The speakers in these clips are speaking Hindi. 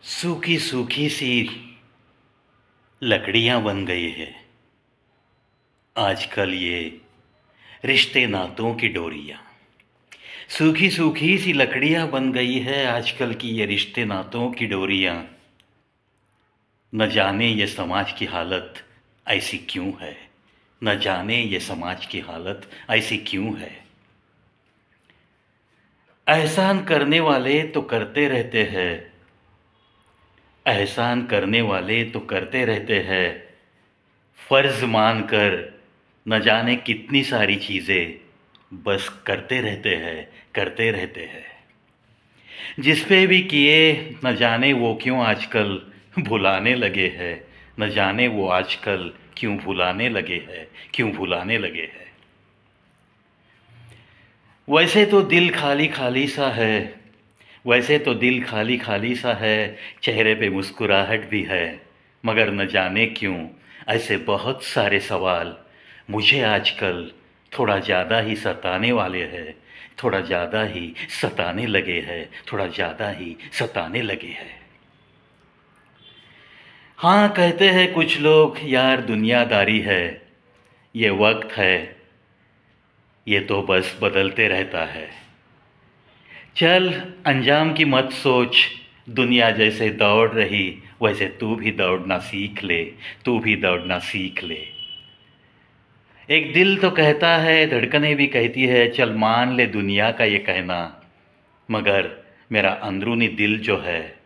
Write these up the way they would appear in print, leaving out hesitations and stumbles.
सूखी सूखी सी लकड़ियां बन गई है आजकल ये रिश्ते नातों की डोरियां। सूखी सूखी सी लकड़ियां बन गई है आजकल की ये रिश्ते नातों की डोरियां। न जाने ये समाज की हालत ऐसी क्यों है, न जाने ये समाज की हालत ऐसी क्यों है। एहसान करने वाले तो करते रहते हैं, एहसान करने वाले तो करते रहते हैं, फर्ज मानकर न जाने कितनी सारी चीज़ें बस करते रहते हैं, करते रहते हैं। जिस पे भी किए न जाने वो क्यों आजकल भुलाने लगे हैं, न जाने वो आजकल क्यों भुलाने लगे हैं, क्यों भुलाने लगे हैं। वैसे तो दिल खाली खाली सा है, वैसे तो दिल खाली खाली सा है, चेहरे पे मुस्कुराहट भी है, मगर न जाने क्यों ऐसे बहुत सारे सवाल मुझे आजकल थोड़ा ज़्यादा ही सताने वाले हैं, थोड़ा ज़्यादा ही सताने लगे हैं, थोड़ा ज़्यादा ही सताने लगे हैं। हाँ, कहते हैं कुछ लोग यार दुनियादारी है, ये वक्त है, ये तो बस बदलते रहता है। चल अंजाम की मत सोच, दुनिया जैसे दौड़ रही वैसे तू भी दौड़ना सीख ले, तू भी दौड़ना सीख ले। एक दिल तो कहता है, धड़कनें भी कहती है चल मान ले दुनिया का ये कहना, मगर मेरा अंदरूनी दिल जो है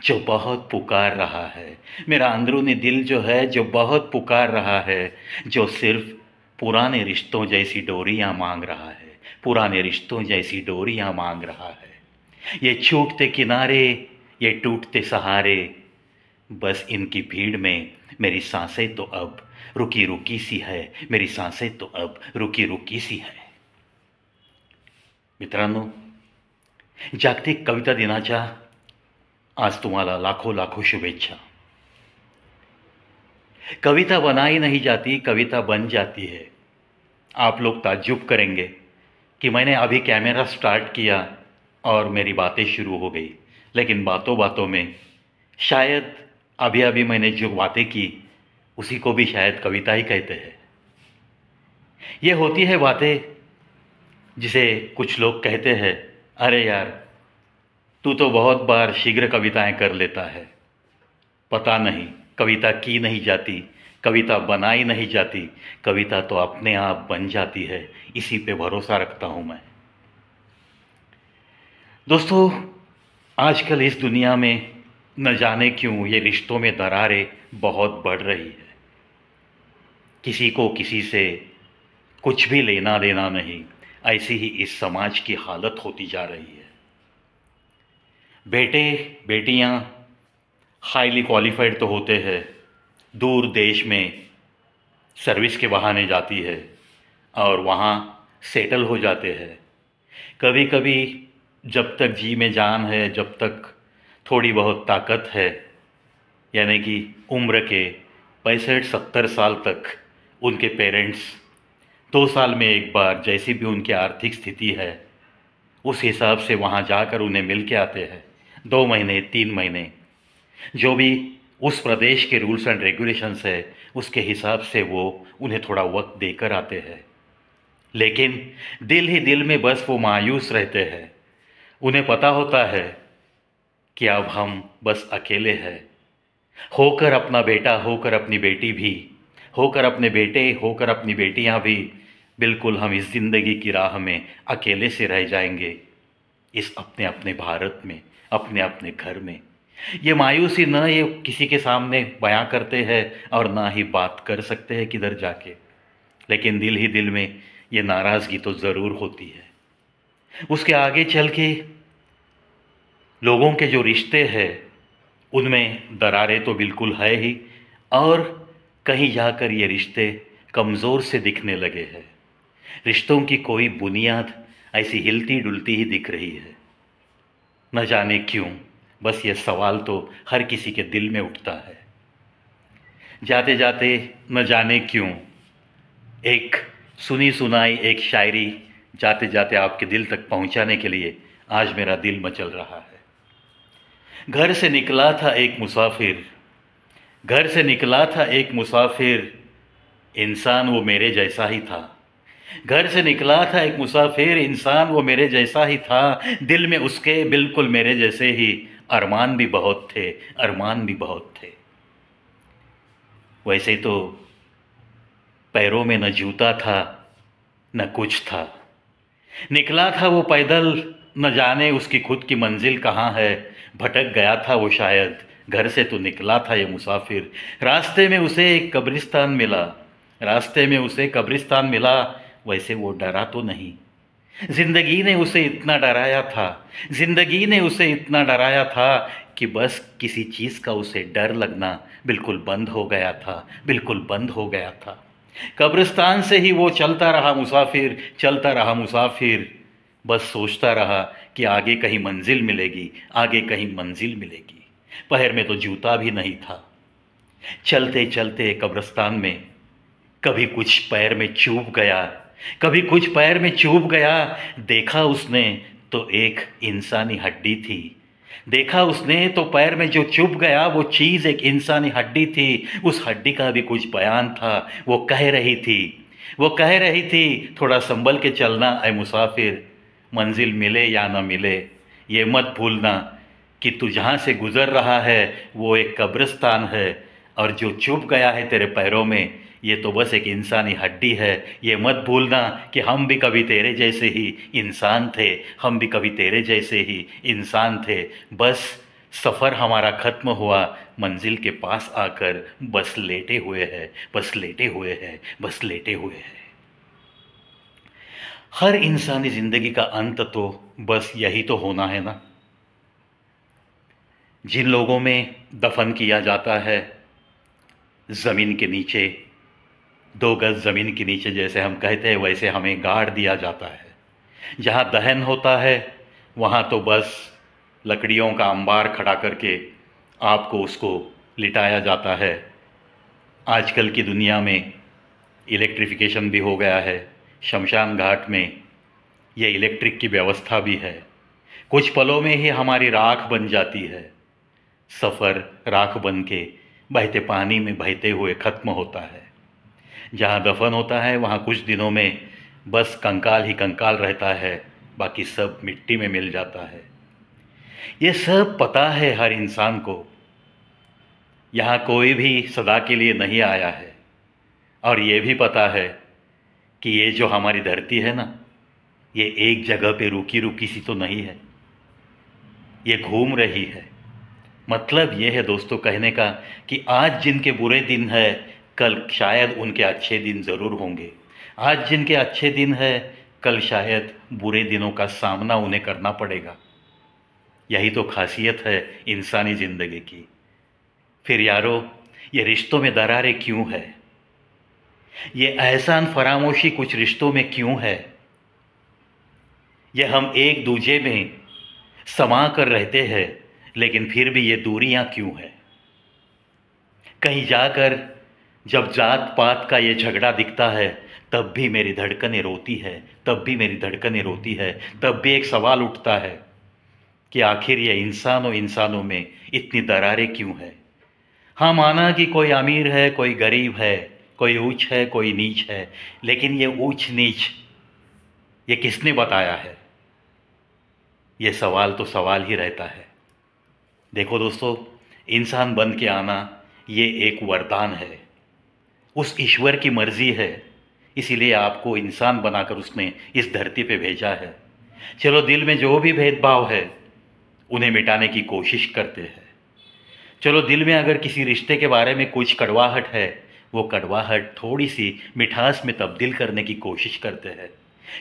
जो बहुत पुकार रहा है, मेरा अंदरूनी दिल जो है जो बहुत पुकार रहा है, जो सिर्फ पुराने रिश्तों जैसी डोरियां मांग रहा है, पुराने रिश्तों जैसी डोरियां मांग रहा है। ये छूटते किनारे, ये टूटते सहारे, बस इनकी भीड़ में मेरी सांसें तो अब रुकी रुकी सी है, मेरी सांसें तो अब रुकी रुकी सी है। मित्रांनो, जागतिक कविता दिनाच्या आज तुम्हाला लाखों लाखों शुभेच्छा। कविता बनाई नहीं जाती, कविता बन जाती है। आप लोग ताज्जुब करेंगे कि मैंने अभी कैमरा स्टार्ट किया और मेरी बातें शुरू हो गई, लेकिन बातों बातों में शायद अभी अभी मैंने जो बातें की उसी को भी शायद कविता ही कहते हैं। ये होती है बातें जिसे कुछ लोग कहते हैं, अरे यार तू तो बहुत बार शीघ्र कविताएं कर लेता है। पता नहीं, कविता की नहीं जाती, कविता बनाई नहीं जाती, कविता तो अपने आप बन जाती है, इसी पे भरोसा रखता हूं मैं। दोस्तों, आजकल इस दुनिया में न जाने क्यों ये रिश्तों में दरारें बहुत बढ़ रही है। किसी को किसी से कुछ भी लेना देना नहीं, ऐसी ही इस समाज की हालत होती जा रही है। बेटे बेटियां हाईली क्वालिफाइड तो होते हैं, दूर देश में सर्विस के बहाने जाती है और वहाँ सेटल हो जाते हैं। कभी कभी जब तक जी में जान है, जब तक थोड़ी बहुत ताकत है, यानी कि उम्र के 65-70 साल तक उनके पेरेंट्स 2 साल में एक बार जैसी भी उनकी आर्थिक स्थिति है उस हिसाब से वहाँ जाकर उन्हें मिल के आते हैं। 2 महीने 3 महीने जो भी उस प्रदेश के रूल्स एंड रेगुलेशंस है उसके हिसाब से वो उन्हें थोड़ा वक्त देकर आते हैं। लेकिन दिल ही दिल में बस वो मायूस रहते हैं। उन्हें पता होता है कि अब हम बस अकेले हैं, होकर अपना बेटा, होकर अपनी बेटी भी, होकर अपने बेटे, होकर अपनी बेटियां भी, बिल्कुल हम इस ज़िंदगी की राह में अकेले से रह जाएंगे, इस अपने अपने भारत में, अपने अपने घर में। ये मायूसी न ये किसी के सामने बयां करते हैं और ना ही बात कर सकते हैं किधर जाके, लेकिन दिल ही दिल में ये नाराज़गी तो ज़रूर होती है। उसके आगे चल के लोगों के जो रिश्ते हैं उनमें दरारें तो बिल्कुल है ही, और कहीं जाकर ये रिश्ते कमज़ोर से दिखने लगे हैं। रिश्तों की कोई बुनियाद ऐसी हिलती डुलती ही दिख रही है। न जाने क्यों, बस ये सवाल तो हर किसी के दिल में उठता है। जाते जाते न जाने क्यों एक सुनी सुनाई एक शायरी जाते जाते आपके दिल तक पहुंचाने के लिए आज मेरा दिल मचल रहा है। घर से निकला था एक मुसाफिर, घर से निकला था एक मुसाफिर, इंसान वो मेरे जैसा ही था। घर से निकला था एक मुसाफिर, इंसान वो मेरे जैसा ही था। दिल में उसके बिल्कुल मेरे जैसे ही अरमान भी बहुत थे, अरमान भी बहुत थे। वैसे तो पैरों में न जूता था न कुछ था। निकला था वो पैदल, न जाने उसकी खुद की मंजिल कहाँ है। भटक गया था वो शायद, घर से तो निकला था ये मुसाफिर। रास्ते में उसे एक कब्रिस्तान मिला, रास्ते में उसे कब्रिस्तान मिला। वैसे वो डरा तो नहीं, जिंदगी ने उसे इतना डराया था, जिंदगी ने उसे इतना डराया था कि बस किसी चीज़ का उसे डर लगना बिल्कुल बंद हो गया था, बिल्कुल बंद हो गया था। कब्रिस्तान से ही वो चलता रहा मुसाफिर, चलता रहा मुसाफिर। बस सोचता रहा कि आगे कहीं मंजिल मिलेगी, आगे कहीं मंजिल मिलेगी। पैर में तो जूता भी नहीं था। चलते चलते कब्रिस्तान में कभी कुछ पैर में चुभ गया, कभी कुछ पैर में चुभ गया। देखा उसने तो एक इंसानी हड्डी थी, देखा उसने तो पैर में जो चुभ गया वो चीज़ एक इंसानी हड्डी थी। उस हड्डी का भी कुछ बयान था। वो कह रही थी, वो कह रही थी, थोड़ा संभल के चलना ऐ मुसाफिर, मंजिल मिले या ना मिले ये मत भूलना कि तू जहाँ से गुज़र रहा है वो एक कब्रिस्तान है, और जो चुभ गया है तेरे पैरों में ये तो बस एक इंसानी हड्डी है। ये मत भूलना कि हम भी कभी तेरे जैसे ही इंसान थे, हम भी कभी तेरे जैसे ही इंसान थे। बस सफ़र हमारा ख़त्म हुआ, मंजिल के पास आकर बस लेटे हुए हैं, बस लेटे हुए हैं, बस लेटे हुए हैं। हर इंसानी ज़िंदगी का अंत तो बस यही तो होना है ना। जिन लोगों में दफन किया जाता है ज़मीन के नीचे, 2 गज ज़मीन के नीचे जैसे हम कहते हैं, वैसे हमें गाड़ दिया जाता है। जहाँ दहन होता है वहाँ तो बस लकड़ियों का अंबार खड़ा करके आपको उसको लिटाया जाता है। आजकल की दुनिया में इलेक्ट्रिफिकेशन भी हो गया है, शमशान घाट में ये इलेक्ट्रिक की व्यवस्था भी है। कुछ पलों में ही हमारी राख बन जाती है, सफ़र राख बन के बहते पानी में बहते हुए ख़त्म होता है। जहाँ दफन होता है वहाँ कुछ दिनों में बस कंकाल ही कंकाल रहता है, बाकी सब मिट्टी में मिल जाता है। ये सब पता है हर इंसान को। यहाँ कोई भी सदा के लिए नहीं आया है, और ये भी पता है कि ये जो हमारी धरती है ना, ये एक जगह पे रुकी रुकी सी तो नहीं है, ये घूम रही है। मतलब ये है दोस्तों कहने का कि आज जिनके बुरे दिन है कल शायद उनके अच्छे दिन ज़रूर होंगे। आज जिनके अच्छे दिन है कल शायद बुरे दिनों का सामना उन्हें करना पड़ेगा। यही तो खासियत है इंसानी ज़िंदगी की। फिर यारो, ये रिश्तों में दरारें क्यों है? ये एहसान फरामोशी कुछ रिश्तों में क्यों है? ये हम एक दूजे में समा कर रहते हैं लेकिन फिर भी ये दूरियां क्यों है? कहीं जाकर जब जात पात का ये झगड़ा दिखता है तब भी मेरी धड़कनें रोती है, तब भी मेरी धड़कनें रोती है। तब भी एक सवाल उठता है कि आखिर ये इंसानों इंसानों में इतनी दरारें क्यों है? हाँ, माना कि कोई अमीर है, कोई गरीब है, कोई ऊंच है, कोई नीच है, लेकिन ये ऊंच नीच ये किसने बताया है? ये सवाल तो सवाल ही रहता है। देखो दोस्तों, इंसान बन के आना ये एक वरदान है, उस ईश्वर की मर्ज़ी है, इसीलिए आपको इंसान बनाकर उसने इस धरती पे भेजा है। चलो, दिल में जो भी भेदभाव है उन्हें मिटाने की कोशिश करते हैं। चलो, दिल में अगर किसी रिश्ते के बारे में कुछ कड़वाहट है, वो कड़वाहट थोड़ी सी मिठास में तब्दील करने की कोशिश करते हैं।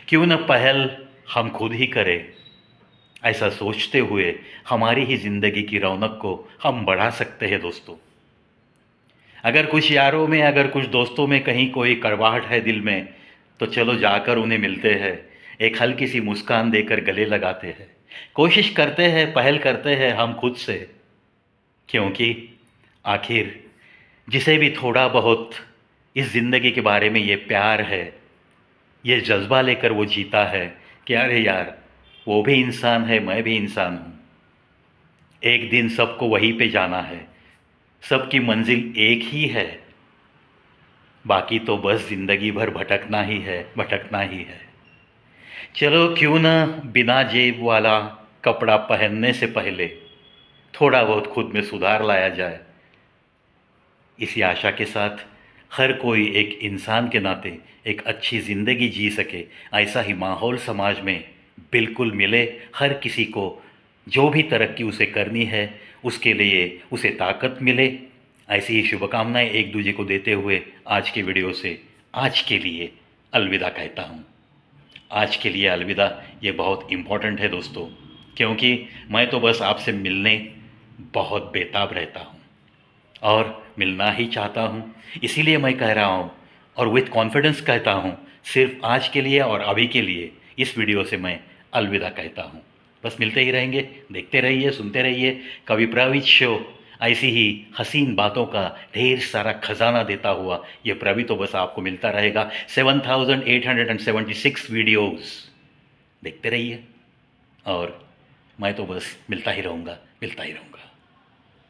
क्यों न पहल हम खुद ही करें? ऐसा सोचते हुए हमारी ही ज़िंदगी की रौनक को हम बढ़ा सकते हैं दोस्तों। अगर कुछ यारों में, अगर कुछ दोस्तों में कहीं कोई कड़वाहट है दिल में, तो चलो जाकर उन्हें मिलते हैं, एक हल्की सी मुस्कान देकर गले लगाते हैं, कोशिश करते हैं, पहल करते हैं हम खुद से। क्योंकि आखिर जिसे भी थोड़ा बहुत इस ज़िंदगी के बारे में ये प्यार है, ये जज्बा लेकर वो जीता है कि अरे यार, वो भी इंसान है, मैं भी इंसान हूँ। एक दिन सबको वहीं पे जाना है, सबकी मंजिल एक ही है, बाकी तो बस ज़िंदगी भर भटकना ही है, भटकना ही है। चलो क्यों ना बिना जेब वाला कपड़ा पहनने से पहले थोड़ा बहुत खुद में सुधार लाया जाए। इसी आशा के साथ हर कोई एक इंसान के नाते एक अच्छी ज़िंदगी जी सके, ऐसा ही माहौल समाज में बिल्कुल मिले। हर किसी को जो भी तरक्की उसे करनी है उसके लिए उसे ताकत मिले। ऐसी ही शुभकामनाएं एक दूसरे को देते हुए आज के वीडियो से आज के लिए अलविदा कहता हूँ। आज के लिए अलविदा, ये बहुत इम्पोर्टेंट है दोस्तों, क्योंकि मैं तो बस आपसे मिलने बहुत बेताब रहता हूँ और मिलना ही चाहता हूँ। इसीलिए मैं कह रहा हूँ और विथ कॉन्फिडेंस कहता हूँ, सिर्फ आज के लिए और अभी के लिए इस वीडियो से मैं अलविदा कहता हूँ। बस मिलते ही रहेंगे, देखते रहिए, सुनते रहिए कवि प्रवीत शो। ऐसी ही हसीन बातों का ढेर सारा खजाना देता हुआ ये प्रवी तो बस आपको मिलता रहेगा। 7876 वीडियोस देखते रहिए और मैं तो बस मिलता ही रहूँगा, मिलता ही रहूँगा।